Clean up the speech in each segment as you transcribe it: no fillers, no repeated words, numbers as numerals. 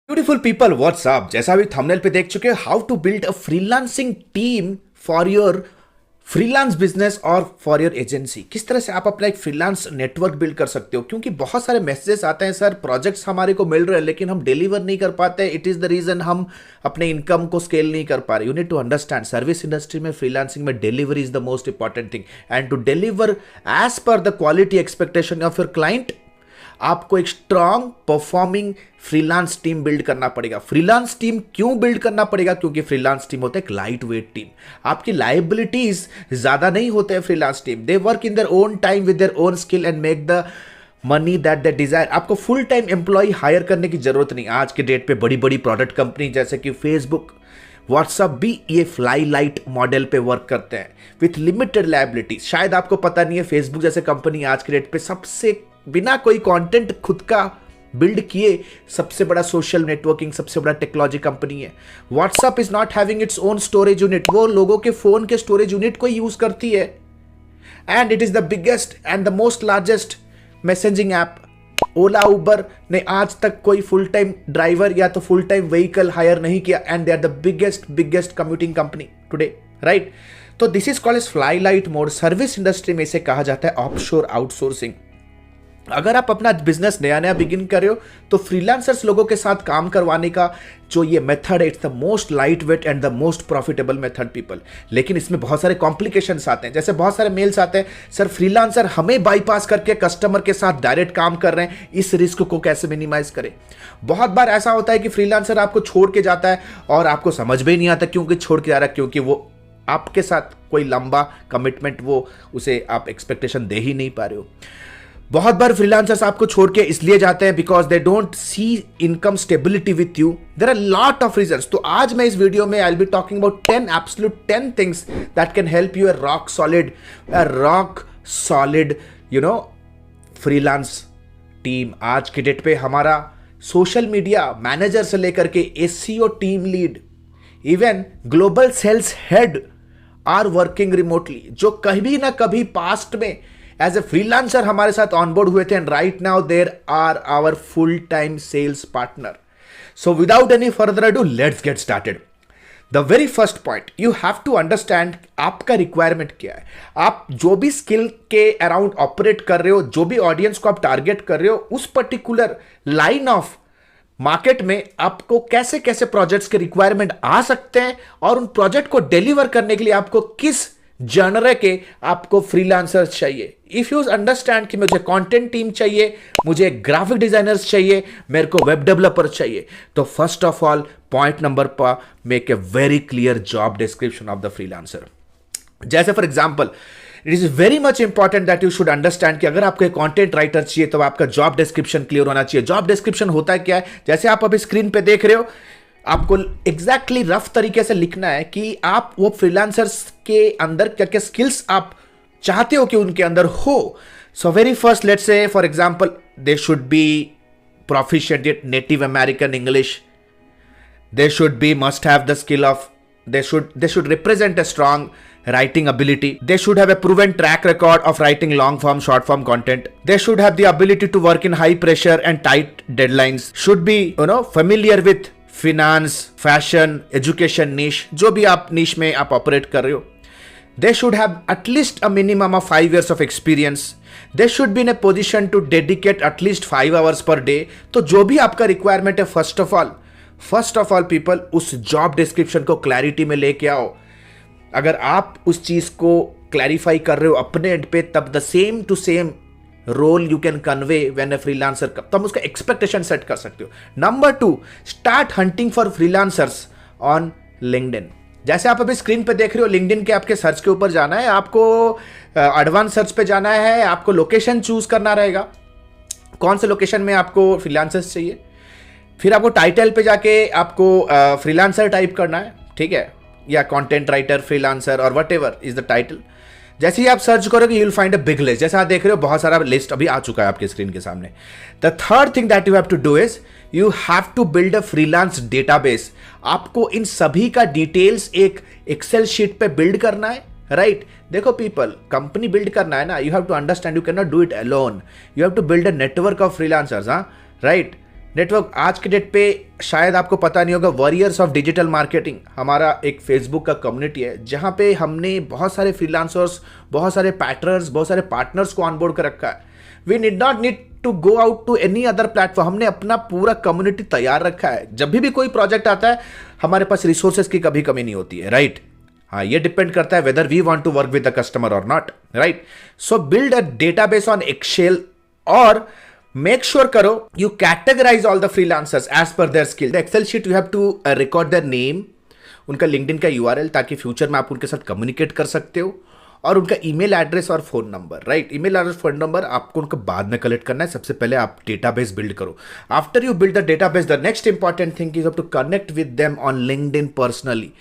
Beautiful people WhatsApp, जैसा अभी thumbnail पे देख चुके हो, how to build a freelancing team for your freelance business और फॉर योर एजेंसी। किस तरह से आप अपना एक फ्रीलांस नेटवर्क बिल्ड कर सकते हो, क्योंकि बहुत सारे मैसेजेस आते हैं, सर प्रोजेक्ट्स हमारे को मिल रहे हैं लेकिन हम डिलीवर नहीं कर पाते। इट इज द रीजन हम अपने इनकम को स्केल नहीं कर पा रहे। You need to understand, service industry में, फ्रीलांसिंग में delivery is the most important thing, and to deliver as per the quality expectation of your client, आपको एक strong performing freelance team build करना पड़ेगा। फ्रीलांस टीम क्यों build करना पड़ेगा? क्योंकि फ्रीलांस टीम होता है एक लाइट वेट टीम। आपकी लाइबिलिटीज ज्यादा नहीं होते हैं freelance team. They work in their own time with their own skill and make the money that they desire. आपको फुल टाइम एम्प्लॉय हायर करने की जरूरत नहीं। आज के डेट पे बड़ी बड़ी प्रोडक्ट कंपनी जैसे कि फेसबुक, व्हाट्सअप भी ये फ्लाई लाइट मॉडल पे वर्क करते हैं विथ लिमिटेड लाइबिलिटी। शायद आपको पता नहीं है, फेसबुक जैसे कंपनी आज के डेट पे सबसे बिना कोई कंटेंट खुद का बिल्ड किए सबसे बड़ा सोशल नेटवर्किंग, सबसे बड़ा टेक्नोलॉजी कंपनी है। WhatsApp is not having its own storage unit, वो लोगों के फोन के स्टोरेज यूनिट को यूज करती है, and it is the biggest and the most largest messaging app. Ola Uber ने आज तक कोई फुल टाइम ड्राइवर या तो फुल टाइम व्हीकल हायर नहीं किया, and they are the biggest commuting company today, right? तो this is called as fly light mode. Service industry में इसे कहा जाता है ऑफशोर आउटसोर्सिंग। अगर आप अपना बिजनेस नया नया बिगिन कर रहे हो तो फ्रीलांसर्स लोगों के साथ काम करवाने का जो ये मेथड है, it's the most light weight and the most profitable method people. लेकिन इसमें बहुत सारे कॉम्प्लिकेशंस आते हैं। जैसे बहुत सारे मेल्स आते हैं, सर फ्रीलांसर हमें बाईपास करके कस्टमर के साथ डायरेक्ट काम कर रहे हैं, इस रिस्क को कैसे मिनिमाइज करें। बहुत बार ऐसा होता है कि फ्रीलांसर आपको छोड़ के जाता है और आपको समझ में ही नहीं आता क्योंकि छोड़ के जा रहा है, क्योंकि वो आपके साथ कोई लंबा कमिटमेंट वो उसे आप एक्सपेक्टेशन दे ही नहीं पा रहे हो। बहुत बार फ्रीलांसर्स आपको छोड़ के इसलिए जाते हैं because they don't see income stability with you. There are lot of reasons. तो आज मैं इस वीडियो में I will be talking about 10 absolute 10 things that can help you rock solid freelance team. आज के डेट पे हमारा सोशल मीडिया मैनेजर से लेकर के SEO team lead, even global sales head are working remotely, जो कभी ना कभी पास्ट में एज ए फ्रीलांसर हमारे साथ ऑनबोर्ड हुए थे, and right now there are our full time sales partner. So without any further ado, let's get started. The very first point, you have to understand आपका requirement क्या है। आप जो भी स्किल के अराउंड ऑपरेट कर रहे हो, जो भी ऑडियंस को आप टारगेट कर रहे हो, उस पर्टिकुलर लाइन ऑफ मार्केट में आपको कैसे कैसे प्रोजेक्ट्स के रिक्वायरमेंट आ सकते हैं, और उन प्रोजेक्ट को डिलीवर करने के लिए आपको किस जनरे के आपको फ्रीलांसर्स चाहिए। इफ यू अंडरस्टैंड कि मुझे कंटेंट टीम चाहिए, मुझे ग्राफिक डिजाइनर्स चाहिए, मेरे को वेब डेवलपर चाहिए, तो first of all point number पर make a very clear job description of the freelancer. जैसे for example, it is very much important that you should understand कि अगर आपको एक कंटेंट राइटर चाहिए तो आपका जॉब डिस्क्रिप्शन क्लियर होना चाहिए। जॉब डिस्क्रिप्शन होता है क्या है, जैसे आप अभी स्क्रीन पे देख रहे हो, आपको एग्जैक्टली रफ तरीके से लिखना है कि आप वो फ्रीलांसर्स के अंदर क्या क्या स्किल्स आप चाहते हो कि उनके अंदर हो। So very first, let's say for example, they should be proficient at native American English. They should be must have the skill of they should represent a strong writing ability. They should have a proven track record of writing long form, short form content. They should have the ability to work in high pressure and tight deadlines. Should be familiar with finance, fashion, education niche, जो भी आप niche में आप operate कर रहे हो. They should have at least a minimum of 5 years of experience. They should be in a position to dedicate at least 5 hours per day. तो जो भी आपका requirement है, first of all people, उस job description को clarity में लेके आओ। अगर आप उस चीज को clarify कर रहे हो अपने एंड पे, तब the same to same role you can convey when a freelancer, तो हम उसका expectation set कर सकते हो। Number 2, start hunting for freelancers on LinkedIn। जैसे आप अभी स्क्रीन पे देख रहे हो, लिंक्डइन के आपके सर्च के ऊपर जाना है, आपको एडवांस सर्च पे जाना है, आपको लोकेशन चूज करना रहेगा, कौन से लोकेशन में आपको फ्रीलांसर्स चाहिए। फिर आपको टाइटल पे जाके आपको फ्रीलांसर टाइप करना है, ठीक है, या कंटेंट राइटर, फ्रीलांसर और व्हाटएवर इज द टाइटल। जैसे ही आप सर्च करोगे, you will find a big list. जैसे आप देख रहे हो, बहुत सारा लिस्ट अभी आ चुका है आपके स्क्रीन के सामने। The third thing that you have to do is you have to build a freelance database. आपको इन सभी का डिटेल्स एक एक्सेल शीट पे बिल्ड करना है, राइट? देखो पीपल, कंपनी बिल्ड करना है ना, you have to understand you can not do it alone. You have to build a network of freelancers, हाँ, राइट? नेटवर्क आज के डेट पे शायद आपको पता नहीं होगा, वॉरियर्स ऑफ डिजिटल मार्केटिंग हमारा एक फेसबुक का कम्युनिटी है जहां पे हमने बहुत सारे फ्रीलांसर्स, बहुत सारे पैटर्नर्स, बहुत सारे पार्टनर्स को ऑनबोर्ड कर रखा है। We need not need to go out to any other platform. हमने अपना पूरा कम्युनिटी तैयार रखा है। जब भी कोई प्रोजेक्ट आता है हमारे पास रिसोर्सेज की कभी कमी नहीं होती है, राइट? हाँ, ये डिपेंड करता है whether we want to work with the customer or not, right? So build a database on Excel और मेक श्योर करो you categorize all the freelancers as per their skill. The Excel sheet you have to record their name, उनका LinkedIn का URL, ताकि future में आप उनके साथ communicate कर सकते हो, और उनका ईमेल एड्रेस और phone number, right? Email address, phone number आपको उनका बाद में कलेक्ट करना है। सबसे पहले आप डेटाबेस बिल्ड करो। After you build the database, the next important thing is to connect with them on LinkedIn personally.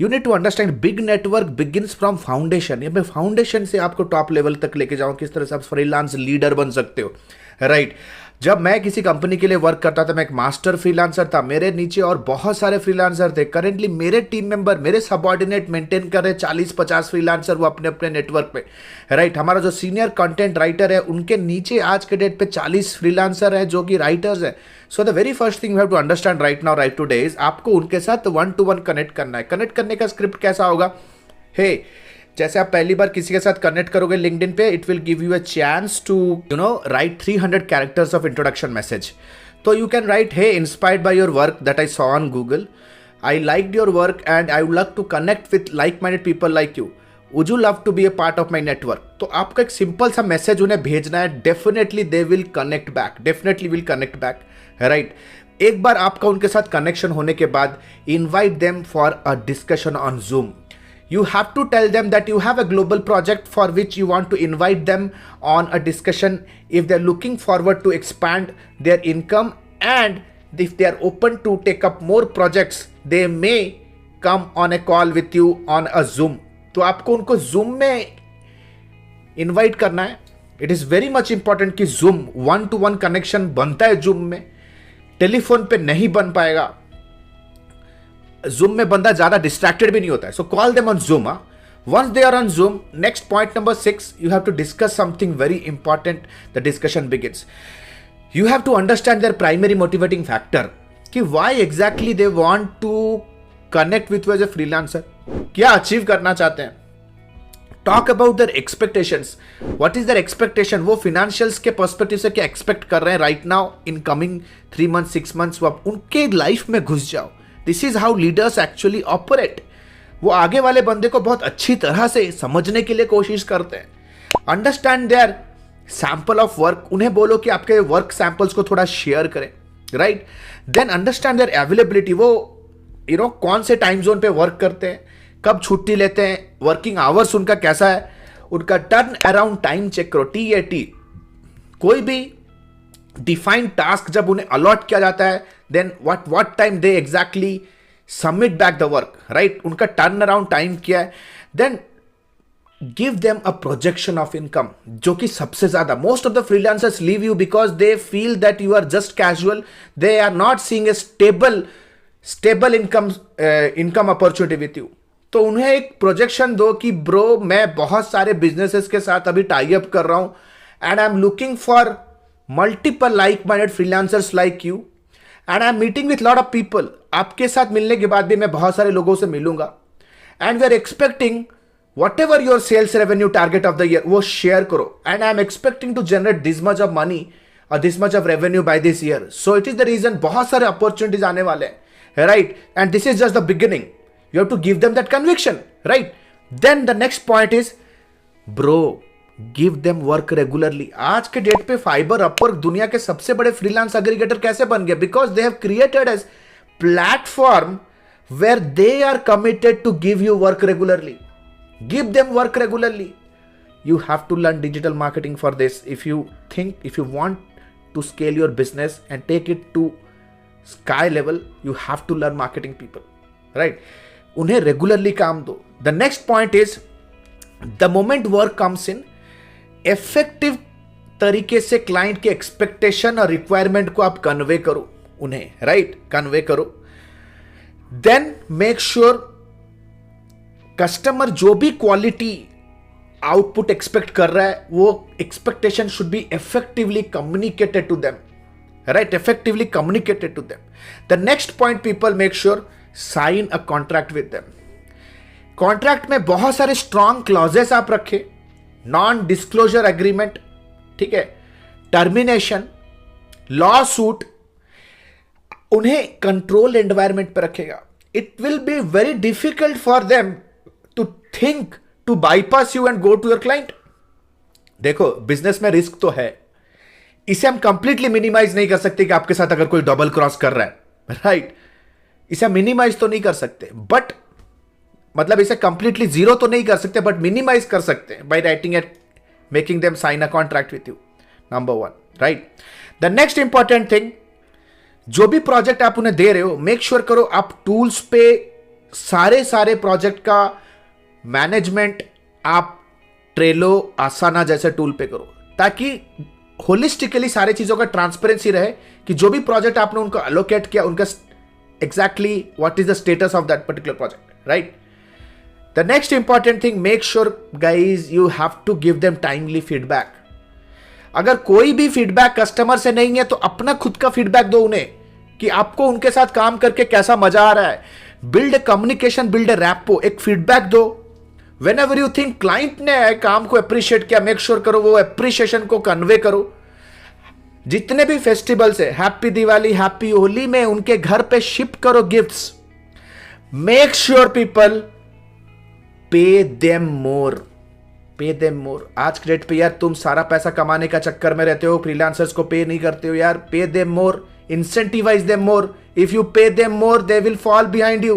You need to understand big network begins from foundation. ये मैं फाउंडेशन से आपको टॉप लेवल तक लेके जाऊँ, किस तरह से आप फ्रीलांस लीडर बन सकते हो, राइट? जब मैं किसी कंपनी के लिए वर्क करता था, मैं एक मास्टर फ्रीलांसर था, मेरे नीचे और बहुत सारे फ्रीलांसर थे। करेंटली मेरे टीम मेंबर, मेरे सबऑर्डिनेट मेंटेन कर रहे 40-50 फ्रीलांसर, वो अपने अपने नेटवर्क पे, राइट? हमारा जो सीनियर कंटेंट राइटर है, उनके नीचे आज के डेट पे 40 फ्रीलांसर है जो कि राइटर्स है। So the very first thing you have to understand right now, right today, is आपको उनके साथ 1-to-1 कनेक्ट करना है। कनेक्ट करने का स्क्रिप्ट कैसा होगा? हे, जैसे आप पहली बार किसी के साथ कनेक्ट करोगे लिंक्डइन पे, it will give you a chance to write 300 characters of introduction message. तो you can write, hey, inspired by your work that I saw on Google, I liked your work and I would love to connect with like minded people like you, would you love to be a part of my network. तो आपका एक simple सा message उन्हें भेजना है। Definitely they will connect back, definitely will connect back, right? एक बार आपका उनके साथ कनेक्शन होने के बाद invite them for a discussion on zoom. You have to tell them that you have a global project for which you want to invite them on a discussion if they're looking forward to expand their income, and if they are open to take up more projects, they may come on a call with you on a Zoom. तो आपको उनको Zoom में invite करना है। It is very much important कि Zoom 1-to-1 connection बनता है Zoom में, टेलीफोन पे नहीं बन पाएगा। Zoom में बंदा ज्यादा डिस्ट्रैक्टेड भी नहीं होता है। So call them on Zoom। Once they are on Zoom, next point number 6, you have to discuss something very important. The discussion begins. You have to understand their primary motivating factor, कि why exactly they want to connect with you as a freelancer. क्या achieve करना चाहते हैं? Talk about their expectations. What is their expectation? वो financials के perspective से क्या expect कर रहे हैं right now in coming 3 months 6 months। वो आप उनके लाइफ में घुस जाओ। This is how leaders actually operate. वो आगे वाले बंदे को बहुत अच्छी तरह से समझने के लिए कोशिश करते हैं। Understand their sample of work. उन्हें बोलो कि आपके वर्क सैंपल्स को थोड़ा शेयर करें, right? Then understand their availability. वो कौन से टाइम जोन पे वर्क करते हैं, कब छुट्टी लेते हैं, वर्किंग आवर्स उनका कैसा है, उनका टर्न अराउंड टाइम चेक करो, TAT। कोई भी डिफाइंड टास्क जब उन्हें अलॉट किया जाता है, then what time they exactly submit back the work, right? उनका टर्न अराउंड टाइम क्या है। Then give them a projection of income, जो कि सबसे ज्यादा most of the freelancers leave you because they feel that you are just casual, they are not seeing a stable income opportunity with you. तो उन्हें एक projection दो कि bro, मैं बहुत सारे बिजनेसेस के साथ अभी टाई अप कर रहा हूं and I am looking for multiple like-minded freelancers like you and I'm meeting with lot of people। आपके साथ मिलने के बाद भी मैं बहुत सारे लोगों से मिलूंगा and we are expecting whatever your sales revenue target of the year, वो शेयर करो and I'm expecting to generate this much of money or this much of revenue by this year। So it is the reason बहुत सारे opportunities आने वाले हैं, right? And this is just the beginning। You have to give them that conviction, right? Then the next point is, bro, give them work regularly. आज के date पे fibre, Upwork दुनिया के सबसे बड़े फ्रीलांस एग्रीगेटर कैसे बन गए? Because they have created as platform where they are committed to give you work regularly. Give them work regularly. You have to learn digital marketing for this. If you want to scale your business and take it to sky level, you have to learn marketing people, right? उन्हें regularly काम दो। The next point is, the moment work comes in, effective तरीके से client के expectation और requirement को आप convey करो उन्हें, राइट? कन्वे करो। देन मेक श्योर कस्टमर जो भी क्वालिटी आउटपुट एक्सपेक्ट कर रहा है, वो expectation should be effectively communicated to them, right? Effectively communicated to them. The next point, people make sure sign a contract with them. Contract में बहुत सारे strong clauses आप रखें, नॉन डिस्क्लोजर एग्रीमेंट, ठीक है, टर्मिनेशन, लॉ सूट, उन्हें control environment पर रखेगा. It will be very difficult for them to think to bypass you and go to your client. देखो, बिजनेस में रिस्क तो है, इसे हम कंप्लीटली मिनिमाइज नहीं कर सकते कि आपके साथ अगर कोई डबल क्रॉस कर रहा है, राइट? इसे मिनिमाइज तो नहीं कर सकते, बट मतलब इसे कंप्लीटली जीरो तो नहीं कर सकते, बट मिनिमाइज कर सकते हैं by writing at making them sign a contract with you. Number 1, right? The next important thing, जो भी प्रोजेक्ट आप उन्हें दे रहे हो, मेक श्योर करो आप टूल्स पे सारे प्रोजेक्ट का मैनेजमेंट आप ट्रेलो, आसाना जैसे टूल पे करो, ताकि होलिस्टिकली सारी चीजों का ट्रांसपेरेंसी रहे कि जो भी प्रोजेक्ट आपने उनको एलोकेट किया, उनका exactly what is the status of that particular project, right? The next important thing, make sure guys you have to give them timely feedback. अगर कोई भी फीडबैक कस्टमर से नहीं है तो अपना खुद का फीडबैक दो उन्हें कि आपको उनके साथ काम करके कैसा मजा आ रहा है. बिल्ड कम्युनिकेशन, बिल्ड रैपो, एक फीडबैक दो. Whenever you think क्लाइंट ने काम को अप्रिशिएट किया, मेक श्योर करो वो अप्रिशिएशन को कन्वे करो. जितने भी फेस्टिवल्स है, हैप्पी दिवाली, हैप्पी होली में उनके घर पे शिप करो गिफ्ट्स. मेक श्योर पीपल पे देम मोर, पे देम मोर. आज के डेट पे यार तुम सारा पैसा कमाने का चक्कर में रहते हो, फ्रीलांसर्स को पे नहीं करते हो यार. Pay them more, incentivise them more. If you pay them more they will fall behind you,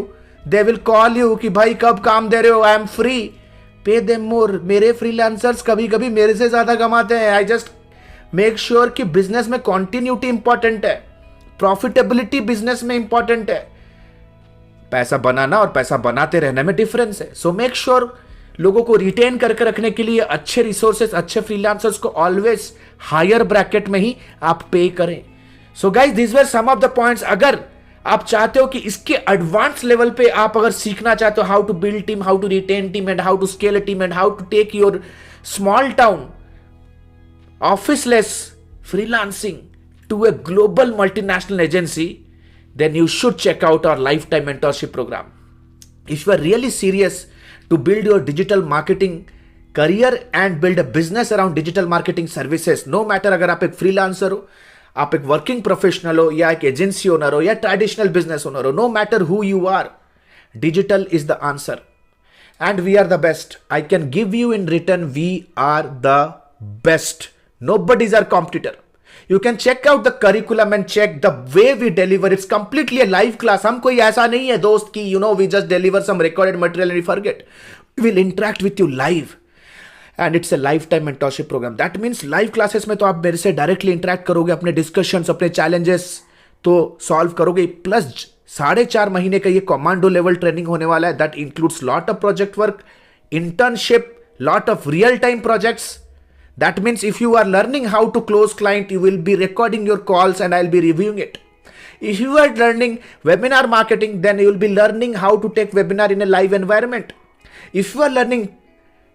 they will call you कि भाई कब काम दे रहे हो, I am free. Pay them more. मेरे फ्रीलांसर्स कभी कभी मेरे से ज्यादा कमाते हैं. आई जस्ट मेक श्योर कि बिजनेस में कॉन्टिन्यूटी इंपॉर्टेंट है, प्रॉफिटेबिलिटी बिजनेस में इंपॉर्टेंट है. पैसा बनाना और पैसा बनाते रहने में डिफरेंस है. सो मेक श्योर लोगों को रिटेन करके रखने के लिए अच्छे रिसोर्सेस, अच्छे फ्रीलांसर्स को ऑलवेज हायर ब्रैकेट में ही आप पे करें. So guys, this were some of the points. अगर आप चाहते हो कि इसके एडवांस लेवल पे आप अगर सीखना चाहते हो, how to build team, how to retain team and how to scale a team and how to take your small town officeless freelancing to a global multinational agency, then you should check out our lifetime mentorship program. If you are really serious to build your digital marketing career and build a business around digital marketing services, no matter अगर आप एक freelancer हो, आप एक working professional हो, या एक agency owner हो, या traditional business owner हो, no matter who you are, digital is the answer. And we are the best. I can give you in return, we are the best. Nobody is our competitor. You can check out the curriculum and check the way we deliver. It's completely a live class. हम कोई ऐसा नहीं है दोस्त कि we just deliver some recorded material and we forget. We will interact with you live. And it's a lifetime mentorship program. That means live classes में तो आप मेरे से directly interact करोगे, अपने discussions, अपने challenges तो solve करोगे. Plus 4.5 महीने का ये commando level training होने वाला है. That includes lot of project work, internship, lot of real time projects. That means if you are learning how to close client, you will be recording your calls and I'll be reviewing it. If you are learning webinar marketing, then you will be learning how to take webinar in a live environment. If you are learning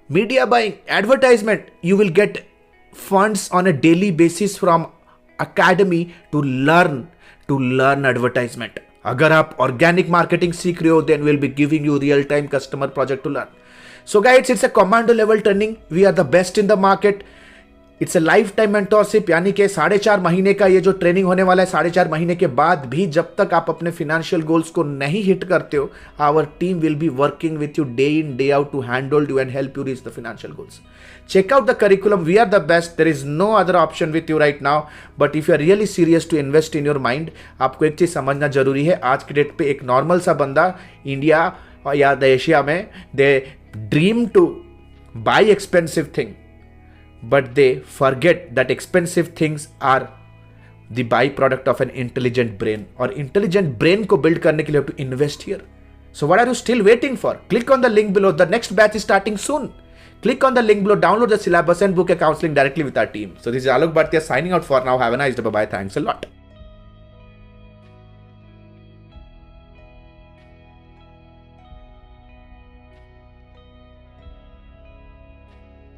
media buying, advertisement, you will get funds on a daily basis from academy to learn advertisement. अगर आप organic marketing सीख रहे हो, then we'll be giving you real time customer project to learn. So guys, it's a commando level training. We are the best in the market. It's a lifetime mentorship, यानी कि 4.5 महीने का ये जो training होने वाला है, 4.5 महीने के बाद भी जब तक आप अपने फिनेंशियल गोल्स को नहीं हिट करते हो, our team will be working with you day in day out to handle you and help you reach the financial goals. Check out the curriculum. We are the best. There is no other option with you right now. But if you are really serious to invest in your mind, आपको एक चीज समझना जरूरी है. आज के date पे एक नॉर्मल सा बंदा इंडिया या एशिया में दे dream to buy expensive thing, but they forget that expensive things are the byproduct of an intelligent brain, और intelligent brain को build करने के लिए you have to invest here. So what are you still waiting for? Click on the link below. The next batch is starting soon. Click on the link below, download the syllabus and book a counseling directly with our team. So this is Alok Bhatia signing out for now. Have a nice day. Bye bye. Thanks a lot.